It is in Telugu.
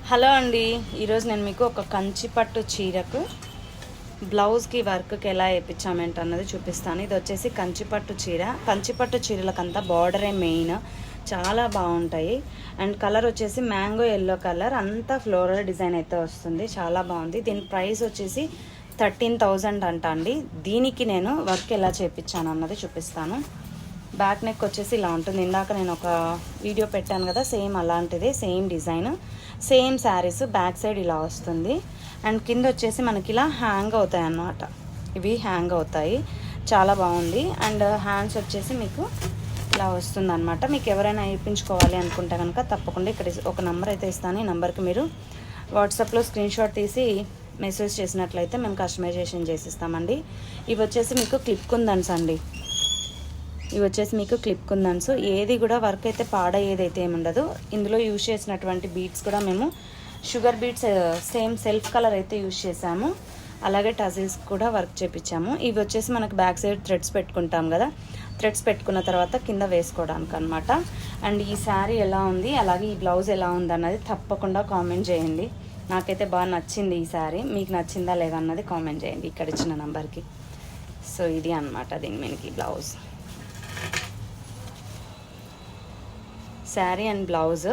హలో అండి, ఈరోజు నేను మీకు ఒక కంచి పట్టు చీరకు బ్లౌజ్కి వర్క్కి ఎలా వేయించామేంటి అన్నది చూపిస్తాను. ఇది వచ్చేసి కంచిపట్టు చీర. కంచిపట్టు చీరలకంతా బార్డరే మెయిన్, చాలా బాగుంటాయి. అండ్ కలర్ వచ్చేసి మ్యాంగో ఎల్లో కలర్, అంతా ఫ్లోరల్ డిజైన్ అయితే వస్తుంది. చాలా బాగుంది. దీని ప్రైస్ వచ్చేసి 13,000 అంట అండి. దీనికి నేను వర్క్ ఎలా చేయించాను అన్నది చూపిస్తాను. బ్యాక్ నెక్ వచ్చేసి ఇలా ఉంటుంది. ఇందాక నేను ఒక వీడియో పెట్టాను కదా, సేమ్ అలాంటిదే, same design, same saris. Back side ఇలా వస్తుంది. అండ్ కింద వచ్చేసి మనకి ఇలా హ్యాంగ్ అవుతాయి అన్నమాట. ఇవి హ్యాంగ్ అవుతాయి, చాలా బాగుంది. అండ్ హ్యాండ్స్ వచ్చేసి మీకు ఇలా వస్తుంది అనమాట. మీకు ఎవరైనా వేయించుకోవాలి అనుకుంటే కనుక తప్పకుండా ఇక్కడ ఒక నెంబర్ అయితే ఇస్తాను. ఈ నెంబర్కి మీరు వాట్సాప్లో స్క్రీన్ షాట్ తీసి మెసేజ్ చేసినట్లయితే మేము కస్టమైజేషన్ చేసిస్తామండి. ఇవి వచ్చేసి మీకు క్లిప్ కుందన్స్ అండి. ఇవి వచ్చేసి మీకు క్లిప్ కుందన్స్. ఏది కూడా వర్క్ అయితే పాడయ్యేదైతే ఏముండదు. ఇందులో యూజ్ చేసినటువంటి బీడ్స్ కూడా మేము sugar beads same self colour అయితే యూజ్ చేసాము. అలాగే టజిల్స్ కూడా వర్క్ చేపించాము. ఇవి వచ్చేసి మనకు బ్యాక్ సైడ్ థ్రెడ్స్ పెట్టుకుంటాం కదా, థ్రెడ్స్ పెట్టుకున్న తర్వాత కింద వేసుకోవడానికి అనమాట. అండ్ ఈ శారీ ఎలా ఉంది, అలాగే ఈ బ్లౌజ్ ఎలా ఉంది అన్నది తప్పకుండా కామెంట్ చేయండి. నాకైతే బాగా నచ్చింది ఈ శారీ. మీకు నచ్చిందా లేదా అన్నది కామెంట్ చేయండి ఇక్కడ ఇచ్చిన నెంబర్కి. సో ఇది అనమాట దీని మనకి బ్లౌజ్, శారీ అండ్ బ్లౌజ్.